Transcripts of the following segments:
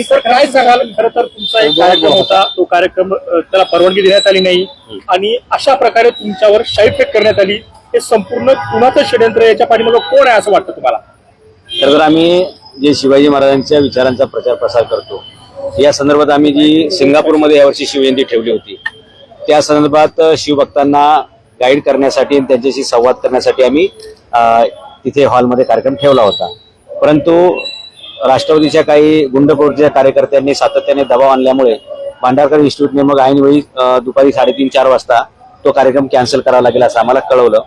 तर काय सांगाल? खरं तर तुमचा एक कार्यक्रम होता, तो कार्यक्रम त्याला परवानगी देण्यात आली नाही आणि अशा प्रकारे तुमच्यावर शाईफेक करण्यात आली. हे संपूर्ण कुणाचं षडयंत्र, याच्या पाठीमागे कोण आहे असं वाटतं तुम्हाला? तर आम्ही जे शिवाजी महाराजांच्या विचारांचा प्रचार प्रसार करतो, या संदर्भात आम्ही जी सिंगापूरमध्ये यावर्षी शिवजयंती ठेवली होती, त्या संदर्भात शिवभक्तांना गाईड करण्यासाठी आणि त्यांच्याशी संवाद करण्यासाठी आम्ही तिथे हॉलमध्ये कार्यक्रम ठेवला होता. परंतु राष्ट्रवादीच्या काही गुंड प्रवृत्तीच्या कार्यकर्त्यांनी सातत्याने दबाव आणल्यामुळे भांडारकर इन्स्टिट्यूटने मग ऐनवेळी दुपारी 3:30-4 वाजता तो कार्यक्रम कॅन्सल करावा लागेल असं आम्हाला कळवलं.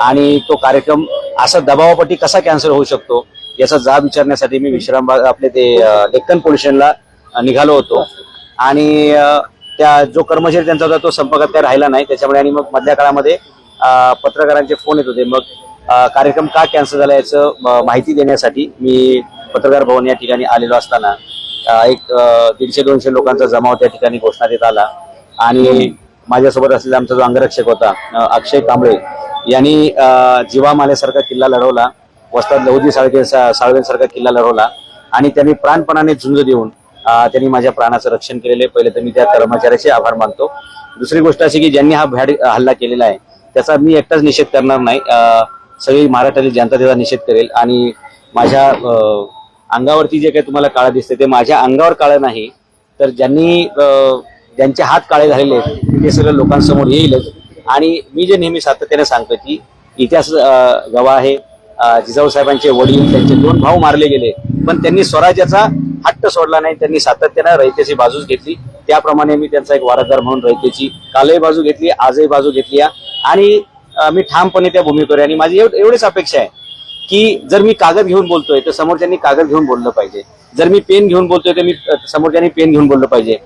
आणि तो कार्यक्रम असा दबावापोटी कसा कॅन्सल होऊ शकतो याचा जाब विचारण्यासाठी मी विश्रामबाग आपले ते डेक्कन पोलीस स्टेशनला निघालो होतो. आणि त्या जो कर्मचारी त्यांचा होता तो संपर्कात काही राहिला नाही. त्याच्यामुळे आणि मग मधल्या काळामध्ये पत्रकारांचे फोन येत होते. मग कार्यक्रम का कॅन्सल झाला याचं माहिती देण्यासाठी मी पत्रकार भवन या ठिकाणी आलेलो असताना एक 150-200 लोकांचा जमाव त्या ठिकाणी घोषणा देत आला. आणि माझ्यासोबत असलेला आमचा जो अंगरक्षक होता अक्षय कांबळे यांनी जीवामालेसारखा किल्ला लढवला, वस्ताद लहुजी साळवेंसारखा किल्ला लढवला आणि त्यांनी प्राणपणाने झुंज देऊन त्यांनी माझ्या प्राणाचं रक्षण केलेले. पहिले तर मी त्या कर्मचाऱ्याचे आभार मानतो. दुसरी गोष्ट अशी की ज्यांनी हा भ्याड हल्ला केलेला आहे त्याचा मी एकटाच निषेध करणार नाही, सगळी महाराष्ट्रातील जनता त्याचा निषेध करेल. आणि माझ्या अंगावरती जे काही तुम्हाला काळं दिसते ते माझ्या अंगावर काळं नाही, तर ज्यांचे हात काळे झालेले आहेत ते सगळं लोकांसमोर येईलच. आणि मी जे नेहमी सातत्याने सांगतो की इतिहास गवाह आहे, जिजाऊ साहेबांचे वडील, त्यांचे 2 भाऊ मारले गेले, पण त्यांनी स्वराज्याचा हट्ट सोडला नाही. त्यांनी सातत्याने रयतेची बाजूच घेतली. त्याप्रमाणे मी त्यांचा एक वारसदार म्हणून रयतेची कालही बाजू घेतली, आजही बाजू घेतली. आणि मी ठामपणे त्या भूमिकेवर. आणि माझी एवढीच अपेक्षा आहे की जर मी कागद घेऊन बोलतोय तर समोरच्यांनी कागद घेऊन बोललं पाहिजे. जर मी पेन घेऊन बोलतोय तर मी समोरच्यांनी पेन घेऊन बोललं पाहिजे.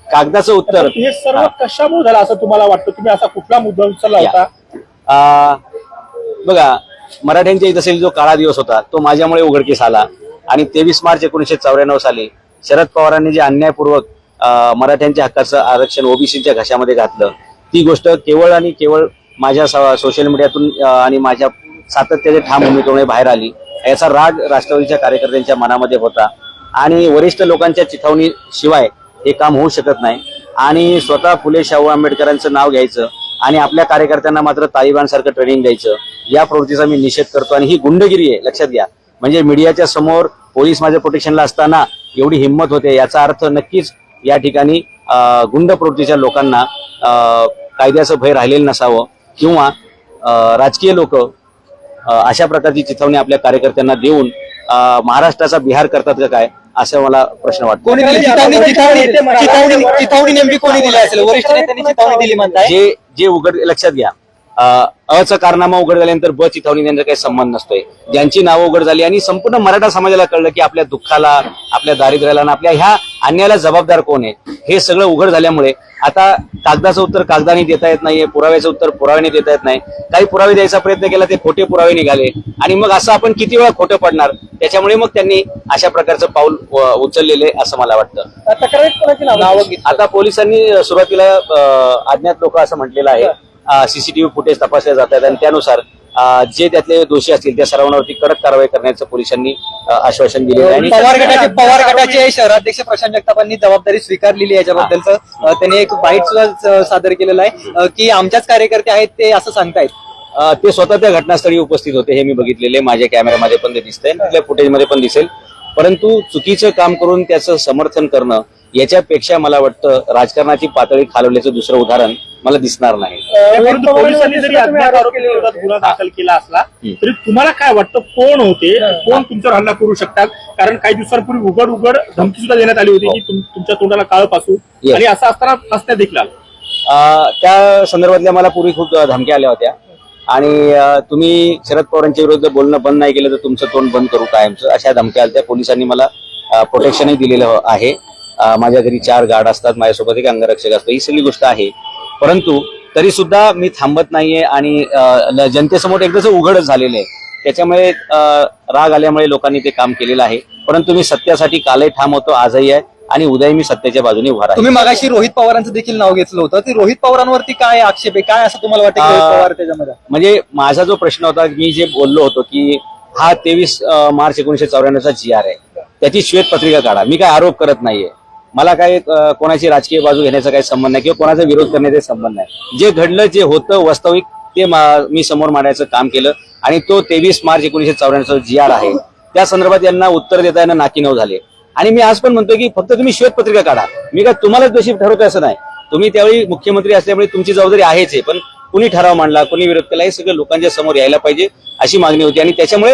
कागदाचं उत्तर हे सर्व कशामुळे झालं असं तुम्हाला वाटतं? तुम्ही असा कुठला मुद्दा उचलला होता? बघा, मराठ्यांच्या इतिहासातील जो काळा दिवस होता तो माझ्यामुळे उघडकीस आला. आणि 23 मार्च 1994 साली शरद पवारांनी जे अन्यायपूर्वक मराठ्यांच्या हक्काचं आरक्षण ओबीसीच्या घशामध्ये घातलं, ती गोष्ट केवळ आणि केवळ माझ्या सोशल मीडियातून आणि माझ्या सातत्याच्या ठाम भूमिकेमुळे बाहेर आली. याचा राग राष्ट्रवादीच्या कार्यकर्त्यांच्या मनामध्ये होता. आणि वरिष्ठ लोकांच्या चिथावणी शिवाय हे काम होऊ शकत नाही. आणि स्वतः फुले शाहू आंबेडकरांचं नाव घ्यायचं आणि आपल्या कार्यकर्त्यांना मात्र तालिबानसारखं ट्रेनिंग द्यायचं, या प्रवृत्तीचा मी निषेध करतो. आणि ही गुंडगिरी आहे, लक्षात घ्या. म्हणजे मीडियाच्या समोर पोलीस माझ्या प्रोटेक्शनला असताना एवढी हिंमत होते, याचा अर्थ नक्कीच या ठिकाणी गुंड प्रवृत्तीच्या लोकांना कायद्याचं भय राहिलेलं नसावं किंवा राजकीय लोक अशा प्रकारची चिथावणी आपल्या कार्यकर्त्यांना देऊन महाराष्ट्राचा बिहार करतात का काय, असं मला प्रश्न वाटतो. कोणी दिली चिथावणी नेमकी कोणी दिली असेल? वरिष्ठ नेत्यांनी चिथावणी दिली म्हणताय. जे उघड, लक्षात घ्या, अचा कारनामा उघड झाल्यानंतर ब चिथावणी यांचा काही संबंध नसतोय. ज्यांची नावं उघड झाली आणि संपूर्ण मराठा समाजाला कळलं की आपल्या दुःखाला, आपल्या दारिद्र्याला आणि आपल्या ह्या अन्यायाला जबाबदार कोण आहे, हे सगळं उघड झाल्यामुळे आता कागदाचं उत्तर कागदाने देता येत नाहीये, पुराव्याचं उत्तर पुराव्याने देता येत नाही. काही पुरावे द्यायचा प्रयत्न केला, ते खोटे पुरावे निघाले. आणि मग असं आपण किती वेळा खोटं पडणार? त्याच्यामुळे मग त्यांनी अशा प्रकारचं पाऊल उचललेले असं मला वाटतं. आता पोलिसांनी सुरुवातीला अज्ञात लोक असं म्हटलेलं आहे, सीसीटीव्ही फुटेज तपासले जात आहेत आणि त्यानुसार जे त्यातले दोषी असतील त्या सर्वांवरती कडक कारवाई करण्याचं पोलिसांनी आश्वासन दिले आहे. पवार गटाचे शहराध्यक्ष प्रशांत जगतापांनी जबाबदारी स्वीकारलेली आहे. याच्याबद्दलचं त्यांनी एक बाईट सुद्धा सादर केलेला आहे की आमच्याच कार्यकर्ते आहेत ते असं सांगतायत. ते स्वतः त्या घटनास्थळी उपस्थित होते, हे मी बघितलेले, माझ्या कॅमेऱ्यामध्ये पण ते दिसतंय, तिथल्या फुटेजमध्ये पण दिसेल. परंतु चुकीचं काम करून त्याचं समर्थन करणं, याच्यापेक्षा मला वाटतं राजकारणाची पातळी खालवल्याचं दुसरं उदाहरण मला दिसणार नाही. पोलिसांनी जरी अज्ञात आरोपीविरोधात गुन्हा दाखल केला असला तरी तुम्हाला काय वाटतं, कोण होते, कोण तुमच्यावर हल्ला करू शकतात? कारण काही दिवसांपूर्वी उघड धमकी सुद्धा देण्यात आली होती की तुमच्या तोंडाला काळं पासू, आणि असं असताना फासण्यात देखील आलं. त्या संदर्भातल्या मला पूर्वी खूप धमक्या आल्या होत्या. आणि तुम्ही शरद पवारांच्या विरुद्ध बोलणं बंद नाही केलं तर तुमचं तोंड बंद करू कायमचं, अशा धमक्या आल्या. पोलिसांनी मला प्रोटेक्शनही दिलेलं आहे. माझ्या घरी 4 गार्ड असतात, माझ्यासोबत एक अंगरक्षक असतो, ही सगळी गोष्ट आहे. परंतु तरी सुद्धा मी थांबत नाहीये. आणि जनतेसमोर एकदाच उघडच झालेलं आहे, त्याच्यामुळे राग आल्यामुळे लोकांनी ते काम केलेलं आहे. परंतु मी सत्यासाठी कालही ठाम होतो, आजही आहे आणि उद्याही मी सत्याच्या बाजूने उभा राहील. तुम्ही मगाशी रोहित पवारांचं देखील नाव घेतलं होतं, ते रोहित पवारांवरती काय आक्षेप आहे, काय असं तुम्हाला वाटतं रोहित पवार त्याच्यामध्ये? म्हणजे माझा जो प्रश्न होता, मी जे बोललो होतो की हा 23 मार्च 1994 चा GR आहे, त्याची श्वेतपत्रिका काढा. मी काय आरोप करत नाहीये, मला काय कोणाची राजकीय बाजू घेण्याचा काही संबंध नाही किंवा कोणाचा विरोध करण्याचा संबंध नाही. जे घडलं, जे होतं वास्तविक, ते मी समोर मांडायचं काम केलं. आणि तो 23 मार्च 1994 GR आहे, त्या संदर्भात यांना उत्तर देता यांना नाकीनऊ झाले. आणि मी आज पण म्हणतो की फक्त तुम्ही श्वेतपत्रिका काढा. मी काय तुम्हालाच दोषी ठरवतोय असं नाही. तुम्ही त्यावेळी मुख्यमंत्री असल्यामुळे तुमची जबाबदारी आहेच आहे, पण कुणी ठराव मांडला, कुणी विरोध केला, हे सगळं लोकांच्या समोर यायला पाहिजे अशी मागणी होती. आणि त्याच्यामुळे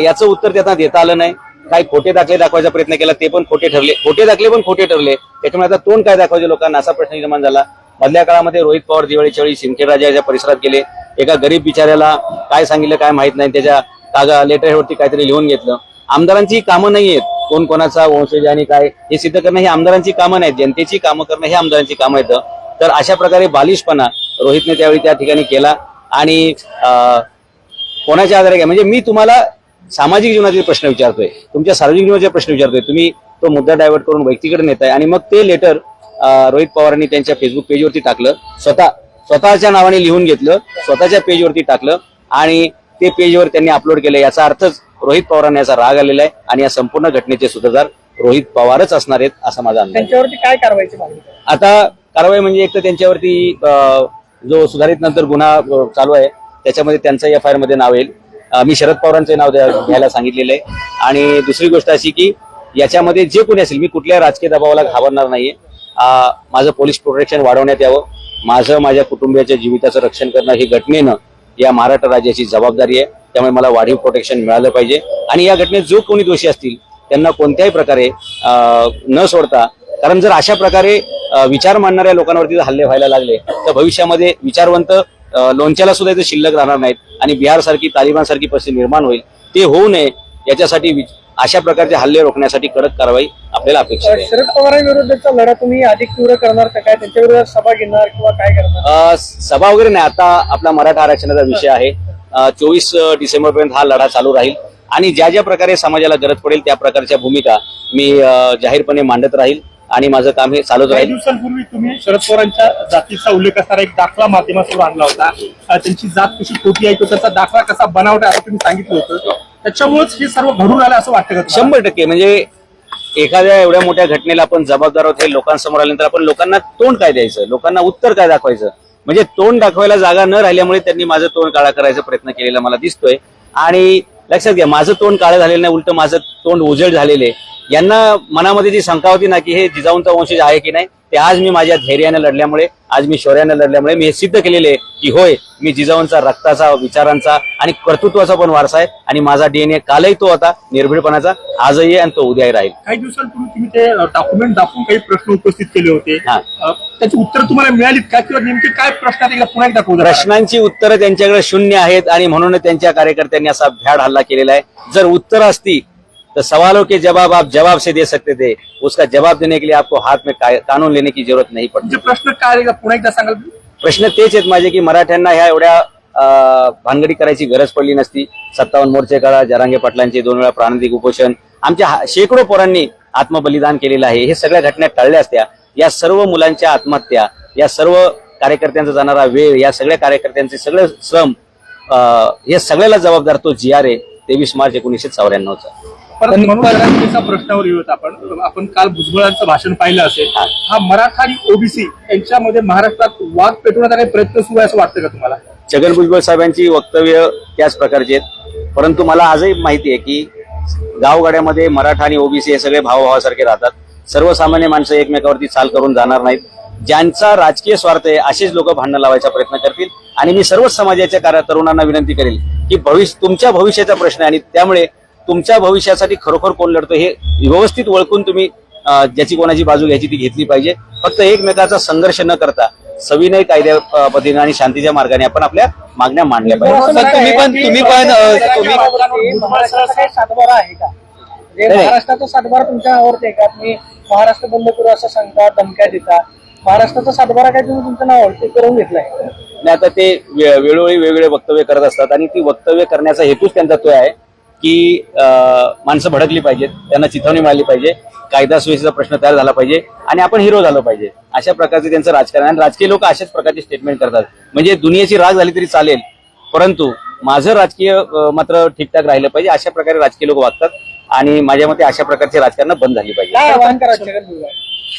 याचं उत्तर त्यांना देता आलं नाही. काही खोटे दाखले दाखवायचा प्रयत्न केला, ते पण खोटे ठरले. खोटे दाखले पण खोटे ठरले. त्याच्यामुळे आता तोंड काय दाखवायचे लोकांना, असा प्रश्न निर्माण झाला. मधल्या काळामध्ये रोहित पवार दिवाळीच्या वेळी सिंदखेड राजाच्या परिसरात गेले. एका गरीब बिचाऱ्याला काय सांगितलं काय माहित नाही, त्याच्या लेटरवरती काहीतरी लिहून घेतलं. आमदारांची कामं नाही आहेत कोण कोणाचा वंशज आणि काय हे सिद्ध करणं, ही आमदारांची कामं नाहीत. जनतेची कामं करणं हे आमदारांची कामं आहेत. तर अशा प्रकारे बालिशपणा रोहितने त्यावेळी त्या ठिकाणी केला. आणि कोणाच्या आधारे काय, म्हणजे मी तुम्हाला सामाजिक जीवनातील प्रश्न विचारतोय, तुमच्या सार्वजनिक जीवनाचे प्रश्न विचारतोय, तुम्ही तो मुद्दा डायव्हर्ट करून व्यक्तीकडे नेताय. आणि मग ते लेटर रोहित पवारांनी त्यांच्या फेसबुक पेजवरती टाकलं, स्वतःच्या नावाने लिहून घेतलं, स्वतःच्या पेजवरती टाकलं आणि ते पेजवर त्यांनी अपलोड केलं. याचा अर्थच रोहित पवारांना याचा राग आलेला आहे आणि या संपूर्ण घटनेचे सूत्रधार रोहित पवारच असणार आहेत असा माझा अंदाज. त्यांच्यावरती काय कारवाईची मागणी? आता कारवाई म्हणजे एक तर त्यांच्यावरती जो सुधारित नंतर गुन्हा चालू आहे त्याच्यामध्ये त्यांचं FIR मध्ये नाव येईल. मी शरद पवारांचे नाव घ्यायला सांगितलेलं आहे. आणि दुसरी गोष्ट अशी की याच्यामध्ये जे कोणी असेल, मी कुठल्या राजकीय दबावाला घाबरणार नाहीये. माझं पोलीस प्रोटेक्शन वाढवण्यात यावं, माझ्या कुटुंबियाच्या जीविताचं रक्षण करणं ही घटनेनं या महाराष्ट्र राज्याची जबाबदारी आहे. त्यामुळे मला वाढीव प्रोटेक्शन मिळालं पाहिजे. आणि या घटनेत जो कोणी दोषी असतील त्यांना कोणत्याही प्रकारे न सोडता, कारण जर अशा प्रकारे विचार मांडणाऱ्या लोकांवरती जर हल्ले व्हायला लागले तर भविष्यामध्ये विचारवंत लोणच्याला सुद्धा इथे शिल्लक राहणार नाहीत आणि बिहारसारखी तालिबानसारखी परिस्थिती निर्माण होईल. ते होऊ नये याच्यासाठी अशा प्रकारचे हल्ले रोखण्यासाठी कडक कारवाई आपल्याला अपेक्षित आहे. शरद पवारांविरुद्धचा लढा तुम्ही अधिक तीव्र करणार का काय? त्यांच्या विरोधात सभा घेणार किंवा काय करणार? सभा वगैरे नाही. आता आपला मराठा आरक्षणाचा विषय आहे. 24 डिसेंबरपर्यंत हा लढा चालू राहील आणि ज्या ज्या प्रकारे समाजाला गरज पडेल त्या प्रकारच्या भूमिका मी जाहीरपणे मांडत राहील आणि माझं काम हे चालूच राहील. काही दिवसांपूर्वी तुम्ही शरद पवारांच्या जातीचा उल्लेख असणारा एक दाखला माध्यमासमोर आणला होता. त्यांची जात कशी खोटी आहे त्याचा दाखला कसा बनावटा असं तुम्ही सांगितलं होतं. त्याच्यामुळेच हे सर्व घडून आलं असं वाटतं का? 100% म्हणजे एखाद्या एवढ्या मोठ्या घटनेला आपण जबाबदार आहोत हे लोकांसमोर आल्यानंतर आपण लोकांना तोंड काय द्यायचं, लोकांना उत्तर काय दाखवायचं, म्हणजे तोंड दाखवायला जागा न राहिल्यामुळे त्यांनी माझं तोंड काळा करायचा प्रयत्न केलेला मला दिसतोय. आणि लक्षात घ्या, माझं तोंड काळं झालेलं नाही, उलट माझं तोंड उजळ झालेले. यांना मनामध्ये जी शंका होती ना की हे जिजाऊंचा वंशज आहे की नाही, ते आज मी माझ्या धैर्याने लढल्यामुळे, आज मी शौर्याने लढल्यामुळे मी हे सिद्ध केलेले आहे की होय, मी जिजाऊंचा रक्ताचा, विचारांचा आणि कर्तृत्वाचा पण वारसा आहे आणि माझा DNA कालही तो होता निर्भीडपणाचा, आजही आहे आणि तो उद्याही राहील. काही दिवसांपूर्वी तुम्ही ते डॉक्युमेंट दाखवून काही प्रश्न उपस्थित केले होते. त्याची उत्तर तुम्हाला मिळालीत का किंवा नेमके काय प्रश्न आहेत पुन्हा एकदा दाखवू? प्रश्नांची उत्तरं त्यांच्याकडे शून्य आहेत आणि म्हणून त्यांच्या कार्यकर्त्यांनी असा भ्याड हल्ला केलेला आहे. जर उत्तर असती तो सवालों के जवाब आप जवाब से दे सकते थे, उसका जवाब देने के लिए आपको हाथ में कानून लेने की जरूरत नहीं पड़ती. प्रश्न काय पुन्हा एकदा सांगाल? प्रश्न तेच आहेत माझे की मराठ्यांना ह्या एवढ्या भानगडी करायची गरज पडली नसती. 57 मोर्चे काळा, जरांगे पाटलांचे 2 वेळा प्राणघातक उपोषण, आमच्या शेकडो पोरांनी आत्मबलिदान केलेलं आहे. हे सगळ्या घटना टळल्या असत्या. या सर्व मुलांच्या आत्महत्या, या सर्व कार्यकर्त्यांचा जाणारा वेळ, या सगळ्या कार्यकर्त्यांचे सगळे श्रम, हे सगळ्याला जबाबदार तो GR आहे 23 मार्च 1994चा. मराठा प्रश्नावर येऊत आपण काल भुजबळांचं भाषण पाहिलं असेल. हा मराठा आणि OBC यांच्यामध्ये महाराष्ट्रात वाद पेटवण्याचा काही प्रयत्न सुरू आहे असं वाटतं का तुम्हाला? छगन भुजबळ साहेबांची वक्तव्य त्याच प्रकारचे आहेत, परंतु मला आजही माहिती आहे की गावगाड्यामध्ये मराठा आणि OBC हे सगळे भावाभावासारखे राहतात. सर्वसामान्य माणसं एकमेकावरती चाल करून जाणार नाहीत. ज्यांचा राजकीय स्वार्थ आहे असेच लोक भांडण लावायचा प्रयत्न करतील. आणि मी सर्वच समाजाच्या तरुणांना विनंती करेल की तुमच्या भविष्याचा प्रश्न आहे आणि त्यामुळे तुमच्या भविष्यासाठी खरोखर कोण लढतो हे व्यवस्थित ओळखून तुम्ही ज्याची कोणाची बाजू घ्यायची ती घेतली पाहिजे. फक्त एकमेकाचा संघर्ष न करता सविनय कायद्या पद्धतीने आणि शांतीच्या मार्गाने आपण आपल्या मागण्या मांडल्या पाहिजे. महाराष्ट्राचा सातबारा तुमच्यावरती आहे का? तुम्ही महाराष्ट्र बंद करू असं सांगता, धमक्या देता. महाराष्ट्राचा सातबारा काय तुम्ही तुमच्या नावावरती करून घेतलाय? नाही, आता ते वेळोवेळी वेगवेगळे वक्तव्य करत असतात आणि ती वक्तव्य करण्याचा हेतूच त्यांचा तो आहे की माणसं भडकली पाहिजेत, त्यांना चिथावणी मिळाली पाहिजे, कायदा सुव्यवस्थेचा प्रश्न तयार झाला पाहिजे आणि आपण हिरो झालो पाहिजे. अशा प्रकारचे त्यांचं राजकारण. आणि राजकीय लोक अशाच प्रकारचे स्टेटमेंट करतात. म्हणजे दुनियेची राग झाली तरी चालेल, परंतु माझं राजकीय मात्र ठीकठाक राहिलं पाहिजे, अशा प्रकारे राजकीय लोक वागतात. आणि माझ्या मते अशा प्रकारची राजकारण बंद झाली पाहिजे. काय आवाहन करायचं छगन भुजबळ?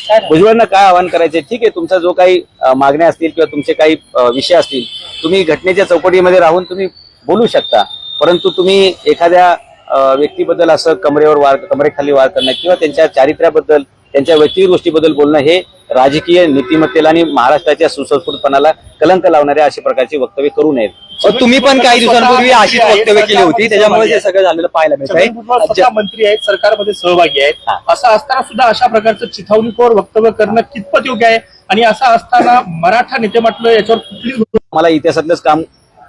काय नाही. भुजबळांना काय आवाहन करायचे, ठीक आहे, तुमचा जो काही मागण्या असतील किंवा तुमचे काही विषय असतील, तुम्ही घटनेच्या चौकटीमध्ये राहून तुम्ही बोलू शकता, परंतु तुम्ही एखाद्या व्यक्तीबद्दल असं कमरेखाली वार करणं किंवा त्यांच्या चारित्र्याबद्दल, त्यांच्या व्यक्तिगत गोष्टीबद्दल बोलणं हे राजकीय नीतिमत्तेला आणि महाराष्ट्राच्या सुसंस्कृतपणाला कलंक लावणाऱ्या अशा प्रकारची वक्तव्य करू नयेत. तुम्ही पण काही दिवसांपूर्वी अशीच वक्तव्य केली होती, त्याच्यामुळे हे सगळं झालेलं पाहायला मिळत छगन भुजबळ स्वतः आहे. मंत्री आहेत, सरकारमध्ये सहभागी आहेत, असं असताना सुद्धा अशा प्रकारचं चिथावणीखोर वक्तव्य करणं कितपत योग्य आहे? आणि असं असताना मराठा नेते म्हटलं याच्यावर कुठलीच मला इतिहासातलंच काम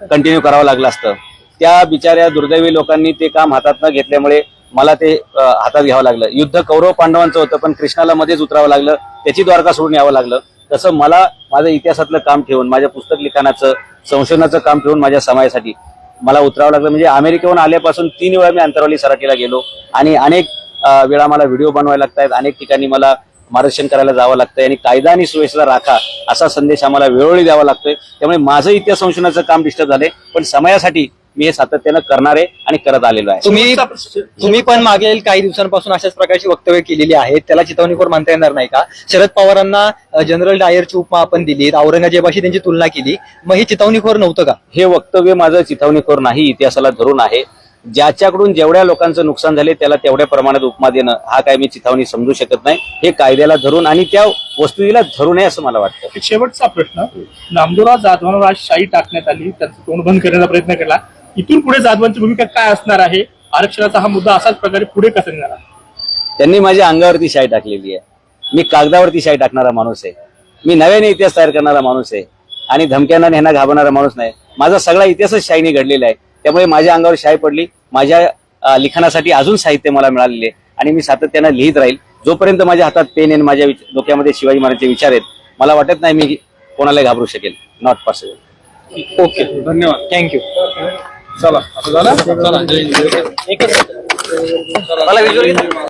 कंटिन्यू करावं लागलं असतं. त्या बिचाऱ्या दुर्दैवी लोकांनी ते काम हातात न घेतल्यामुळे मला ते हातात घ्यावं लागलं. युद्ध कौरव पांडवांचं होतं, पण कृष्णाला मध्येच उतरावं लागलं, त्याची द्वारका सोडून यावं लागलं. तसं मला माझं इतिहासातलं काम ठेवून, माझ्या पुस्तक लिखाणाचं, संशोधनाचं काम ठेवून माझ्या समाजासाठी मला उतरावं लागलं. म्हणजे अमेरिकेहून आल्यापासून 3 वेळा मी अंतरवाली सराटीला गेलो आणि अनेक वेळा मला व्हिडिओ बनवायला लागतायत, अनेक ठिकाणी मला मार्गदर्शन करायला जावं लागतंय आणि कायदा आणि सुव्यवस्था राखा असा संदेश आम्हाला वेळोवेळी द्यावा लागतोय. त्यामुळे माझं इतिहास संशोधनाचं काम डिस्टर्ब झालंय, पण समाजासाठी मी हे सातत्यानं करणार आहे आणि करत आलेलो आहे. तुम्ही पण मागील काही दिवसांपासून अशाच प्रकारची वक्तव्य केलेली आहेत, त्याला चिथावणीखोर मानता येणार नाही का? शरद पवारांना जनरल डायरची उपमा आपण दिली, औरंगजेबाशी त्यांची तुलना केली, मग हे चिथावणीखोर नव्हतं का? हे वक्तव्य माझं चिथावणीखोर नाही, इतिहासाला धरून आहे. ज्याच्याकडून जेवढ्या लोकांचं नुकसान झाले त्याला तेवढ्या प्रमाणात उपमा देणं हा काय मी चिथावणी समजू शकत नाही. हे कायद्याला धरून आणि त्या वस्तुला धरून आहे असं मला वाटतं. एक शेवटचा प्रश्न, नामदेवराव जाधवांवर आज शाई टाकण्यात आली, त्यांचं तोंड बंद करण्याचा प्रयत्न केला, इथून पुढे जाधवांची भूमिका काय असणार आहे? आरक्षणाचा हा मुद्दा असाच प्रकारे पुढे कसा नेणार आहे? त्यांनी माझ्या अंगावरती शाई टाकलेली आहे. मी कागदावरती शाई टाकणारा माणूस आहे. मी नव्याने इतिहास तयार करणारा माणूस आहे आणि धमक्यांना ह्यांना घाबरणारा माणूस नाही. माझा सगळा इतिहासच शाईने घडलेला आहे. त्यामुळे माझ्या अंगावर शाई पडली. माझ्या लिखाणासाठी अजून साहित्य मला मिळालेले आणि मी सातत्यानं लिहित राहील. जोपर्यंत माझ्या हातात पेन आहे, माझ्या डोक्यामध्ये शिवाजी महाराजांचे विचार आहेत, मला वाटत नाही मी कोणाला घाबरू शकेल. Not possible. ओके, धन्यवाद, थँक्यू. चला आता झालं? मला visual